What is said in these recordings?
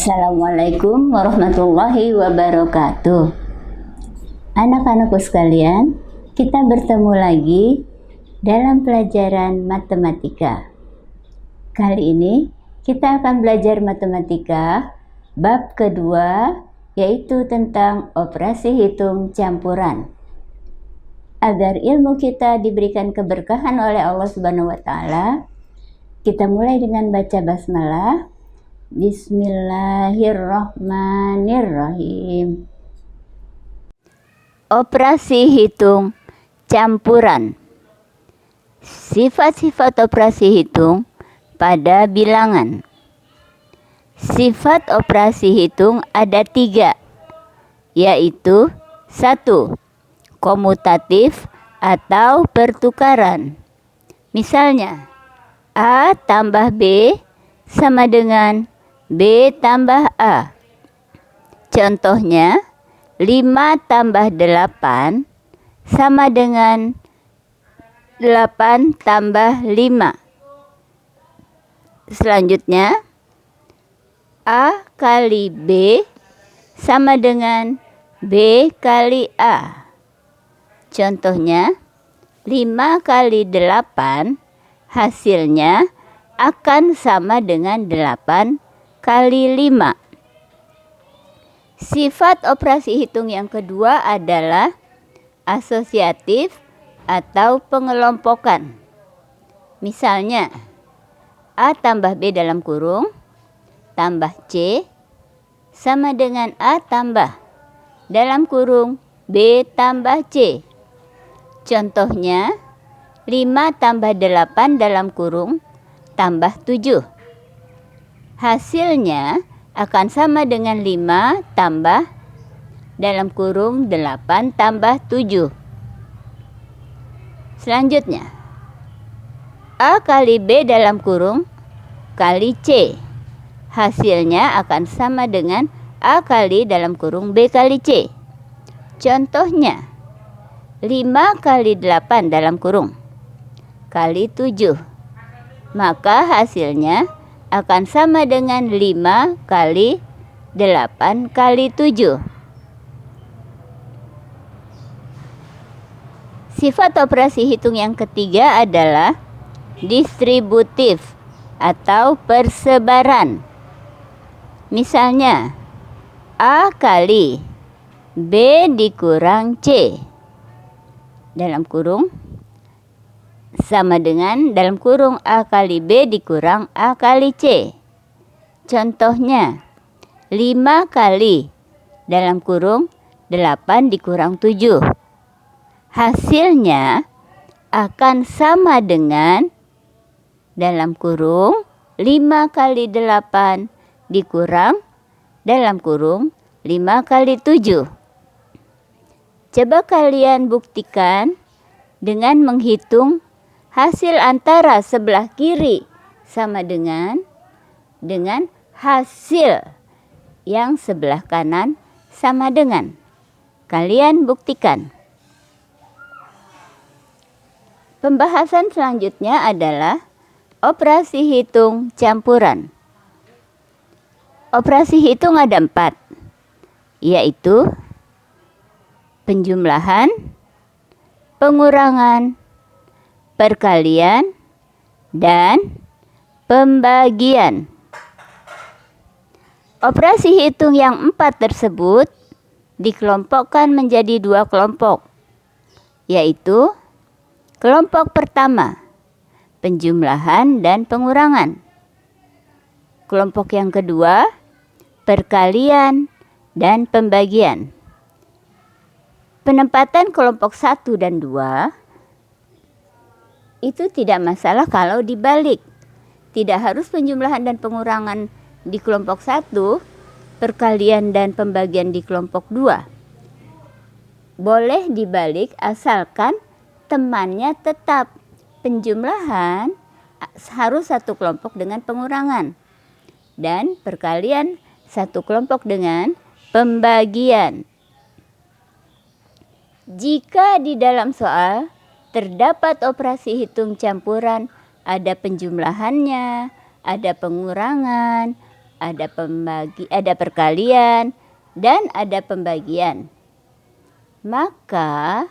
Assalamualaikum warahmatullahi wabarakatuh. Anak-anakku sekalian, kita bertemu lagi dalam pelajaran matematika. Kali ini kita akan belajar matematika bab kedua, yaitu tentang operasi hitung campuran. Agar ilmu kita diberikan keberkahan oleh Allah Subhanahu wa Ta'ala, kita mulai dengan baca basmalah. Bismillahirrahmanirrahim. Operasi hitung campuran. Sifat-sifat operasi hitung pada bilangan. Sifat operasi hitung ada 3, yaitu 1. Komutatif atau pertukaran. Misalnya, A tambah B sama dengan B tambah A. Contohnya, 5 tambah 8 sama dengan 8 tambah 5. Selanjutnya, A kali B sama dengan B kali A. Contohnya, 5 kali 8 hasilnya akan sama dengan 8 kali 5. Sifat operasi hitung yang kedua adalah asosiatif atau pengelompokan. Misalnya, A tambah B dalam kurung tambah C sama dengan A tambah dalam kurung B tambah C. Contohnya, 5 tambah 8 dalam kurung tambah 7. Hasilnya akan sama dengan 5 tambah dalam kurung 8 tambah 7. Selanjutnya, A kali B dalam kurung kali C. Hasilnya akan sama dengan A kali dalam kurung B kali C. Contohnya, 5 kali 8 dalam kurung kali 7. Maka hasilnya akan sama dengan 5 kali 8 kali 7. Sifat operasi hitung yang ketiga adalah distributif atau persebaran. Misalnya, A kali B dikurang C dalam kurung sama dengan dalam kurung A kali B dikurang A kali C. Contohnya, 5 kali dalam kurung 8 dikurang 7. Hasilnya akan sama dengan dalam kurung 5 kali 8 dikurang dalam kurung 5 kali 7. Coba kalian buktikan dengan menghitung hasil antara sebelah kiri sama dengan hasil yang sebelah kanan sama dengan. Kalian buktikan. Pembahasan selanjutnya adalah operasi hitung campuran. Operasi hitung ada 4, yaitu penjumlahan, pengurangan, perkalian, dan pembagian. Operasi hitung yang 4 tersebut dikelompokkan menjadi 2 kelompok, yaitu kelompok pertama, penjumlahan dan pengurangan. Kelompok yang kedua, perkalian dan pembagian. Penempatan kelompok 1 dan 2 itu tidak masalah kalau dibalik. Tidak harus penjumlahan dan pengurangan di kelompok 1, perkalian dan pembagian di kelompok 2. Boleh dibalik asalkan temannya tetap. Penjumlahan harus satu kelompok dengan pengurangan. Dan perkalian satu kelompok dengan pembagian. Jika di dalam soal terdapat operasi hitung campuran, ada penjumlahannya, ada pengurangan, ada perkalian, dan ada pembagian. Maka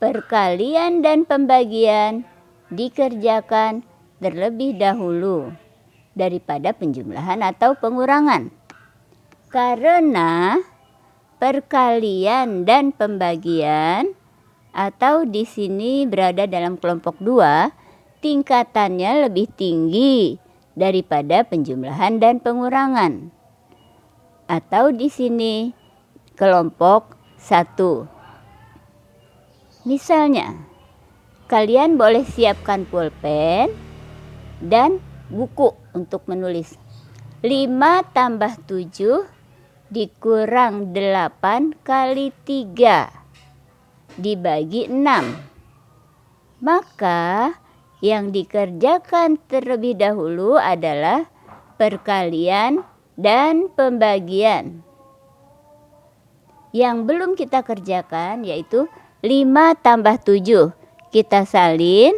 perkalian dan pembagian dikerjakan terlebih dahulu daripada penjumlahan atau pengurangan. Karena perkalian dan pembagian atau di sini berada dalam kelompok 2, tingkatannya lebih tinggi daripada penjumlahan dan pengurangan. Atau di sini kelompok 1. Misalnya, kalian boleh siapkan pulpen dan buku untuk menulis. 5 tambah 7 dikurang 8 kali 3 dibagi 6. Maka yang dikerjakan terlebih dahulu adalah perkalian dan pembagian. Yang belum kita kerjakan yaitu 5 tambah 7. Kita salin,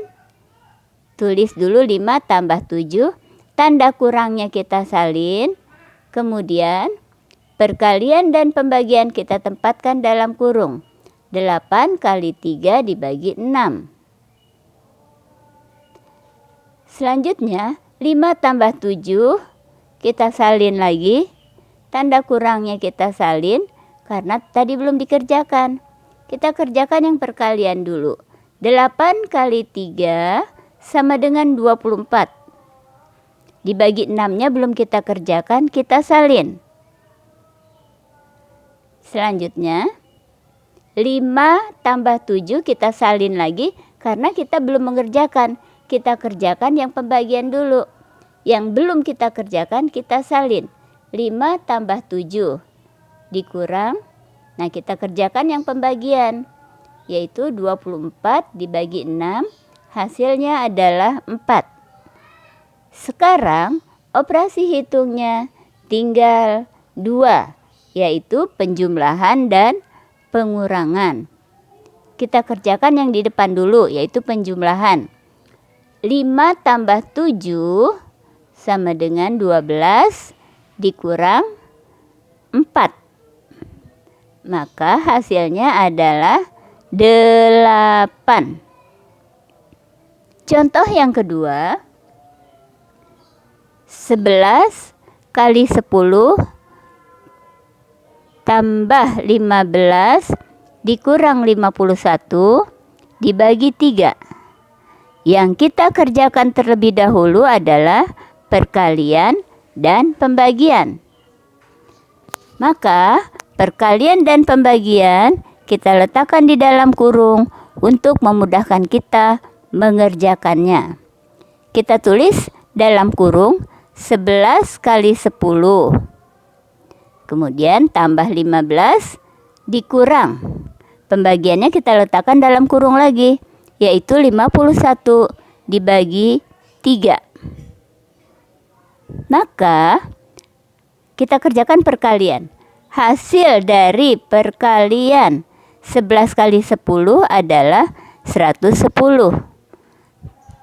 tulis dulu 5 tambah 7, tanda kurangnya kita salin, kemudian perkalian dan pembagian kita tempatkan dalam kurung. 8 kali 3 dibagi 6. Selanjutnya 5 tambah 7 kita salin lagi, tanda kurangnya kita salin karena tadi belum dikerjakan. Kita kerjakan yang perkalian dulu. 8 kali 3 sama dengan 24. Dibagi 6-nya belum kita kerjakan, kita salin. Selanjutnya 5 tambah 7 kita salin lagi karena kita belum mengerjakan. Kita kerjakan yang pembagian dulu. Yang belum kita kerjakan kita salin. 5 tambah 7 dikurang. Nah, kita kerjakan yang pembagian, yaitu 24 dibagi 6, hasilnya adalah 4. Sekarang operasi hitungnya tinggal 2, yaitu penjumlahan dan pengurangan. Kita kerjakan yang di depan dulu, yaitu penjumlahan. 5 tambah 7 sama dengan 12 dikurang 4. Maka hasilnya adalah 8. Contoh yang kedua, 11 kali 10 tambah 15 dikurang 51 dibagi 3. Yang kita kerjakan terlebih dahulu adalah perkalian dan pembagian. Maka perkalian dan pembagian kita letakkan di dalam kurung untuk memudahkan kita mengerjakannya. Kita tulis dalam kurung 11 kali 10. Kemudian tambah 15 dikurang. Pembagiannya kita letakkan dalam kurung lagi, yaitu 51 dibagi 3. Maka kita kerjakan perkalian. Hasil dari perkalian 11 kali 10 adalah 110.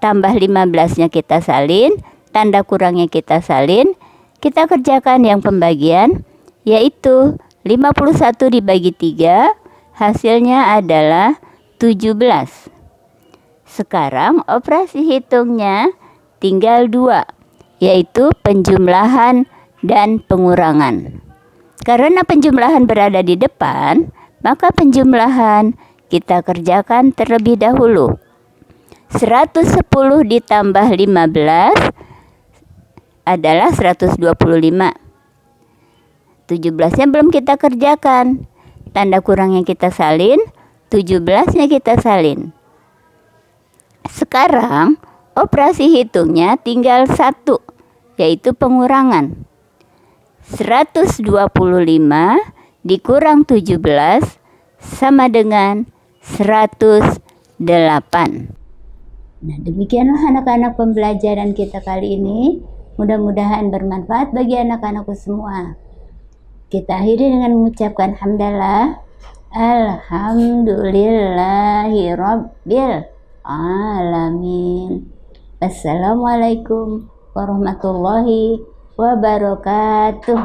Tambah 15-nya kita salin, tanda kurangnya kita salin. Kita kerjakan yang pembagian, yaitu 51 dibagi 3, hasilnya adalah 17. Sekarang operasi hitungnya tinggal 2, yaitu penjumlahan dan pengurangan. Karena penjumlahan berada di depan, maka penjumlahan kita kerjakan terlebih dahulu. 110 ditambah 15 adalah 125. 17-nya belum kita kerjakan. Tanda kurangnya kita salin, 17-nya kita salin. Sekarang operasi hitungnya tinggal 1, yaitu pengurangan. 125 dikurang 17 sama dengan 108. Nah, demikianlah anak-anak pembelajaran kita kali ini. Mudah-mudahan bermanfaat bagi anak-anakku semua. Kita akhiri dengan mengucapkan hamdalah. Alhamdulillahirabbil alamin. Assalamualaikum warahmatullahi wabarakatuh.